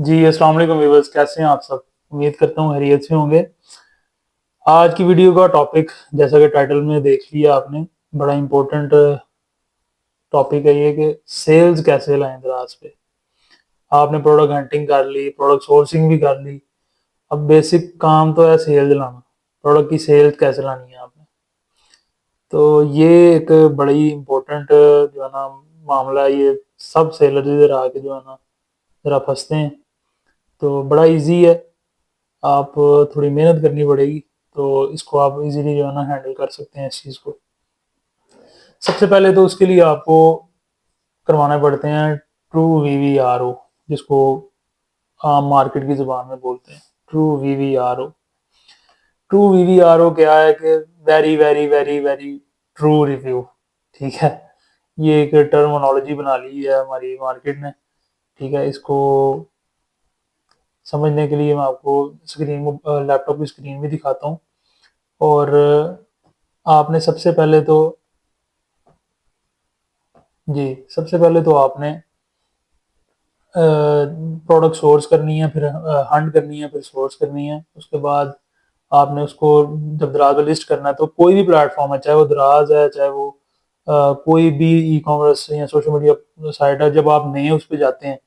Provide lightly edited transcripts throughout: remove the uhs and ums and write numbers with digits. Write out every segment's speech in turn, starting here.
जी, अस्सलाम वालेकुम व्यूअर्स, कैसे हैं आप सब? उम्मीद करता हूँ खैरियत से होंगे। आज की वीडियो का टॉपिक जैसा कि टाइटल में देख लिया आपने, बड़ा इम्पोर्टेंट टॉपिक है ये कि सेल्स कैसे लाएँ दराज़ पे। आपने प्रोडक्ट हंटिंग कर ली, प्रोडक्ट सोर्सिंग भी कर ली, अब बेसिक काम तो है सेल्स लाना। प्रोडक्ट की सेल्स कैसे लानी है आपने। तो ये एक बड़ी इम्पोर्टेंट जो है ना मामला है ये, सब सेलर इधर आके जो है ना ज़रा फँसते हैं। तो बड़ा ईज़ी है, आप थोड़ी मेहनत करनी पड़ेगी, तो इसको आप इजीली जो है ना हैंडल कर सकते हैं इस चीज़ को। सबसे पहले तो उसके लिए आपको करवाने पड़ते हैं ट्रू वीवीआरओ, जिसको आम मार्केट की ज़ुबान में बोलते हैं ट्रू वीवीआरओ। ट्रू वीवीआरओ क्या है कि very very very very true review, ठीक है। ये एक टर्मिनोलॉजी बना ली है हमारी मार्केट ने, ठीक है। इसको समझने के लिए मैं आपको स्क्रीन लैपटॉप की स्क्रीन भी दिखाता हूँ। और आपने सबसे पहले तो जी, सबसे पहले तो आपने प्रोडक्ट सोर्स करनी है, फिर हंट करनी है, फिर सोर्स करनी है। उसके बाद आपने उसको जब दराज में लिस्ट करना है, तो कोई भी प्लेटफॉर्म है, चाहे वो दराज है, चाहे वो कोई भी ई कॉमर्स या सोशल मीडिया साइट है, जब आप नए उस पर जाते हैं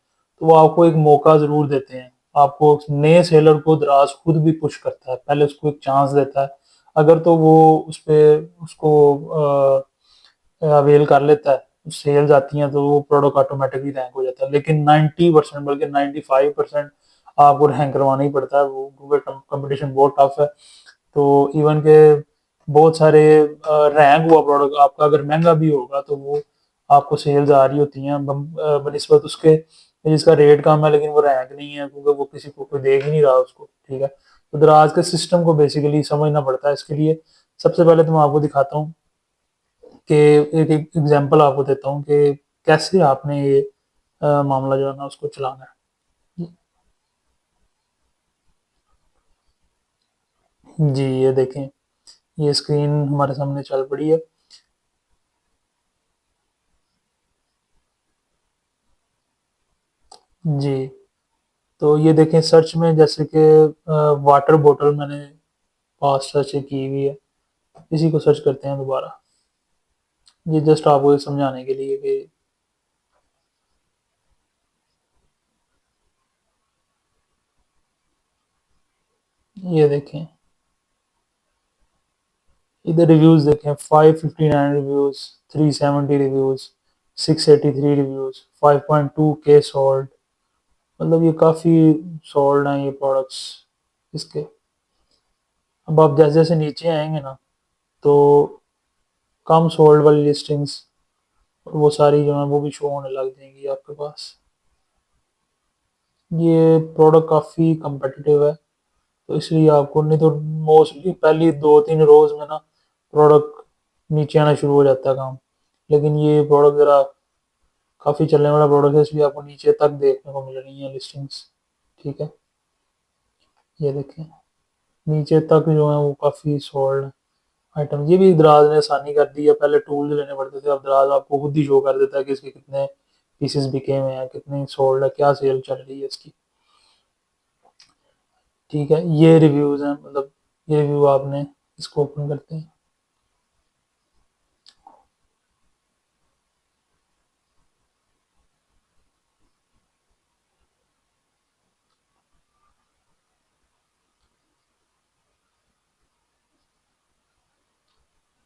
तो वो आपको एक मौका ज़रूर देते हैं। आपको नए सेलर को दराज खुद भी पुश करता है, पहले उसको एक चांस देता है। अगर तो वो उस पर उसको अवेल कर लेता है, सेल्स आती हैं, तो वो प्रोडक्ट ऑटोमेटिकली रैंक हो जाता है। लेकिन 90% बल्कि 95% आपको रैंक करवाना ही पड़ता है, वो क्योंकि कंपटीशन बहुत टफ है। तो इवन के बहुत सारे रैंक हुआ प्रोडक्ट आपका अगर महंगा भी होगा, तो वो आपको सेल्स आ रही होती हैं बनिस्बत उसके जिसका रेट कम है, लेकिन वो रैंक नहीं है क्योंकि वो किसी को कोई देख ही नहीं रहा उसको, ठीक है। तो दराज के सिस्टम को बेसिकली समझना पड़ता है। इसके लिए सबसे पहले तो मैं आपको दिखाता हूँ कि एक एक एग्जांपल आपको देता हूँ कि कैसे आपने ये मामला जो है ना उसको चलाना है। जी, ये देखें, ये स्क्रीन हमारे सामने चल पड़ी है। जी, तो ये देखें सर्च में जैसे कि वाटर बॉटल मैंने पास सर्च की हुई है, इसी को सर्च करते हैं दोबारा। ये जस्ट आपको ये समझाने के लिए कि ये देखें, इधर रिव्यूज देखें, 559 reviews, 370 reviews, 683 reviews, 5.2K sold. मतलब ये काफ़ी सोल्ड हैं ये प्रोडक्ट्स इसके। अब आप जैसे जैसे नीचे आएंगे ना, तो कम सोल्ड वाली लिस्टिंग्स वो सारी जो है वो भी शो होने लग जाएंगी आपके पास। ये प्रोडक्ट काफ़ी competitive है, तो इसलिए आपको नहीं तो मोस्टली पहली 2-3 रोज में ना प्रोडक्ट नीचे आना शुरू हो जाता है काम। लेकिन ये प्रोडक्ट ज़रा काफ़ी चलने वाला प्रोडक्ट है, इसलिए आपको नीचे तक देखने को मिल रही है लिस्टिंग्स, ठीक है। ये देखें, नीचे तक जो है वो काफ़ी सोल्ड आइटम। ये भी दराज ने आसानी कर दी है, पहले टूल लेने पड़ते थे, अब दराज आपको खुद ही शो कर देता है कि इसके कितने पीसेस बिके हुए हैं, कितनी सोल्ड है, क्या सेल चल रही है इसकी, ठीक है। ये रिव्यूज़ हैं, मतलब ये रिव्यू आपने इसको ओपन करते हैं।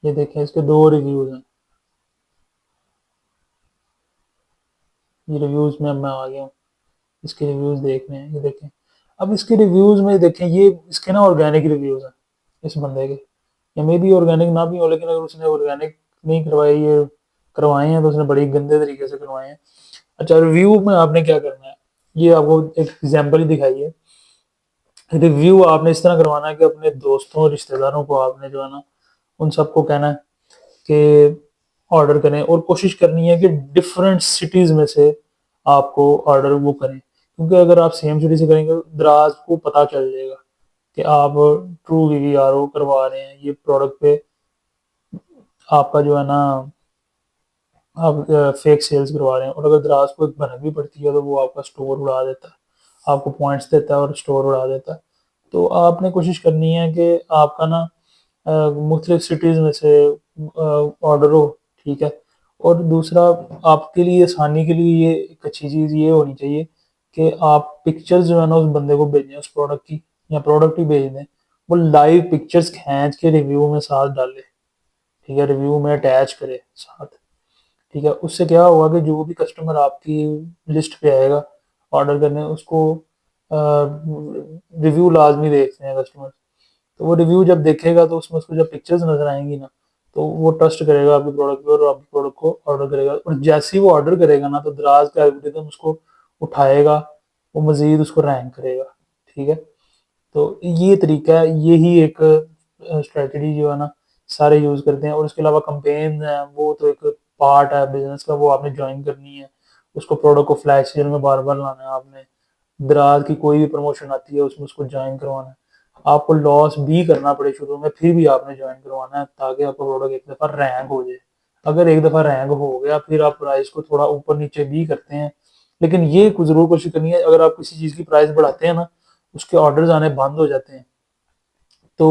ये देखें, इसके 2 रिव्यूज़ हैं। ये रिव्यूज़ में अब मैं आ गया हूँ, इसके रिव्यूज़ देखने हैं, ये देखें। अब इसके रिव्यूज़ में देखें, ये इसके ना ऑर्गेनिक रिव्यूज़ हैं इस बंदे के। या मे बी ऑर्गेनिक ना भी हो, लेकिन अगर उसने ऑर्गेनिक नहीं करवाए, ये करवाए हैं, तो उसने बड़ी गंदे तरीके से करवाए हैं। अच्छा, रिव्यू में आपने क्या करना है, ये आपको एक एग्जांपल ही दिखाई है। रिव्यू आपने इस तरह करवाना है कि अपने दोस्तों रिश्तेदारों को आपने जो है ना उन सबको कहना है कि ऑर्डर करें, और कोशिश करनी है कि डिफरेंट सिटीज़ में से आपको ऑर्डर वो करें, क्योंकि अगर आप सेम सिटी से करेंगे, दराज को पता चल जाएगा कि आप ट्रू वीवीआरओ करवा रहे हैं ये प्रोडक्ट पे। आपका जो है ना आप फेक सेल्स करवा रहे हैं, और अगर दराज को एक भनक भी पड़ती है, तो वो आपका स्टोर उड़ा देता है। आपको पॉइंट्स देता है और स्टोर उड़ा देता है। तो आपने कोशिश करनी है कि आपका ना मुख्तलिफ सिटीज़ में से ऑर्डर हो, ठीक है। और दूसरा, आपके लिए आसानी के लिए ये एक अच्छी चीज़ ये होनी चाहिए कि आप पिक्चर्स जो है ना उस बंदे को भेजें उस प्रोडक्ट की, या प्रोडक्ट ही भेज दें, वो लाइव पिक्चर्स खींच के रिव्यू में साथ डाले, ठीक है, रिव्यू में अटैच करे साथ, ठीक है। उससे क्या होगा कि जो भी कस्टमर आपकी लिस्ट पे आएगा ऑर्डर करने, उसको रिव्यू लाजमी देखते हैं कस्टमर। तो वो रिव्यू जब देखेगा तो उसमें उसको जब पिक्चर्स नजर आएंगी ना, तो वो ट्रस्ट करेगा आपके प्रोडक्ट पे और आपके प्रोडक्ट को ऑर्डर करेगा। और जैसे ही वो ऑर्डर करेगा ना, तो दराज का एल्गोरिथम उसको उठाएगा, वो मजीद उसको रैंक करेगा, ठीक है। तो ये तरीका है, यही एक स्ट्रेटजी जो है ना सारे यूज करते हैं। और उसके अलावा कंपेन है, वो तो एक पार्ट है बिजनेस का, वो आपने ज्वाइन करनी है। उसको प्रोडक्ट को फ्लैश सेल में बार बार लाना है आपने, दराज की कोई भी प्रमोशन आती है उसमें उसको ज्वाइन करवाना है। आपको लॉस भी करना पड़े शुरू में, फिर भी आपने ज्वाइन करवाना है, ताकि आपका प्रोडक्ट एक दफा रैंक हो जाए। अगर एक दफा रैंक हो गया, फिर आप प्राइस को थोड़ा ऊपर नीचे भी करते हैं, लेकिन ये जरूर कोशिश करनी है, अगर आप किसी चीज की प्राइस बढ़ाते हैं ना, उसके ऑर्डर्स आने बंद हो जाते हैं, तो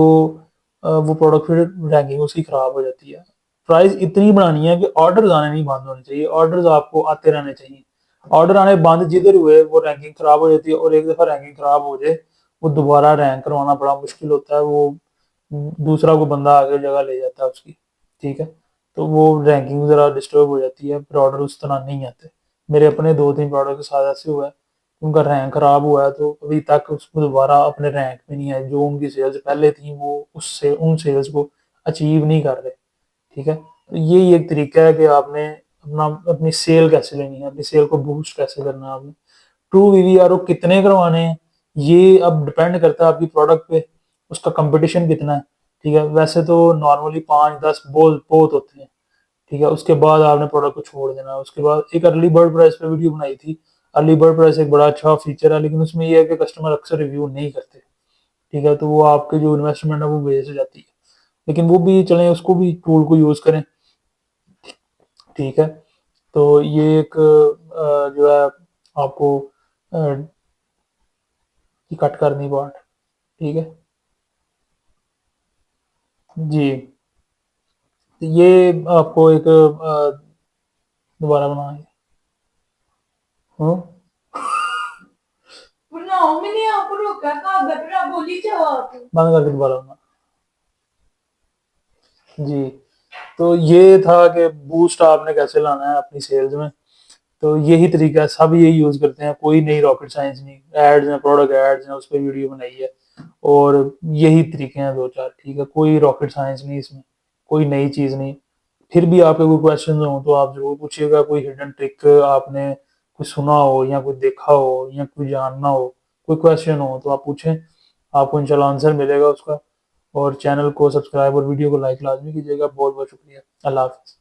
वो प्रोडक्ट फिर रैंकिंग उसकी खराब हो जाती है। प्राइस इतनी बढ़ानी है कि ऑर्डर्स आने नहीं बंद होने चाहिए, ऑर्डर्स आपको आते रहने चाहिए। ऑर्डर आने बंद जिधर हुए वो रैंकिंग खराब हो जाती है, और एक दफा रैंकिंग खराब हो जाए, वो दोबारा रैंक करवाना बड़ा मुश्किल होता है। वो दूसरा को बंदा आगे जगह ले जाता है उसकी, ठीक है। तो वो रैंकिंग जरा डिस्टर्ब हो जाती है, फिर ऑर्डर उस तरह नहीं आते। मेरे अपने 2-3 प्रोडक्ट के साथ ऐसे हुआ है, उनका रैंक खराब हुआ है, तो अभी तक उसको दोबारा अपने रैंक में नहीं है। जो उनकी सेल्स पहले थी वो उससे उन सेल्स को अचीव नहीं कर रहे, ठीक है। तो यही एक तरीका है कि आपने अपनी सेल कैसे लेनी है, अपनी सेल को बूस्ट कैसे करना है आपने। ट्रू वीवीआरओ कितने करवाने हैं, ये अब डिपेंड करता है आपकी प्रोडक्ट पे, उसका कंपटीशन कितना है, ठीक है। वैसे तो नॉर्मली 5-10 बहुत बहुत होते हैं, ठीक है। उसके बाद आपने प्रोडक्ट को छोड़ देना है। उसके बाद एक अर्ली बर्ड प्राइस पे वीडियो बनाई थी। अर्ली बर्ड प्राइस एक बड़ा अच्छा फीचर है, लेकिन उसमें ये है कि कस्टमर अक्सर रिव्यू नहीं करते, ठीक है। तो वो आपके जो इन्वेस्टमेंट है वो वेस्ट हो जाती है। लेकिन वो भी चलें, उसको भी टूल को यूज करें, ठीक है। तो ये एक जो है आपको कट करनी पार्ट, ठीक है जी। तो ये आपको एक दोबारा बनाएंगे। हाँ, बनाओ मैंने आपको रोका था, गटरा बोली जवाब बंद करके दोबारा बना। जी, तो ये था कि बूस्ट आपने कैसे लाना है अपनी सेल्स में। तो यही तरीका है, सब यही यूज करते हैं, कोई नई रॉकेट साइंस नहीं। एड्स हैं, प्रोडक्ट एड्स हैं, उस पर वीडियो बनाई है, और यही तरीके हैं 2-4, ठीक है। कोई रॉकेट साइंस नहीं इसमें, कोई नई चीज नहीं। फिर भी आपके कोई क्वेश्चन हो तो आप जरूर पूछिएगा, कोई हिडन ट्रिक आपने कुछ सुना हो या कुछ देखा हो या कोई जानना हो, कोई क्वेश्चन हो तो आप पूछें, आपको इंशाल्लाह आंसर मिलेगा उसका। और चैनल को सब्सक्राइब और वीडियो को लाइक लाजमी कीजिएगा। बहुत बहुत शुक्रिया। अल्लाह हाफिज़।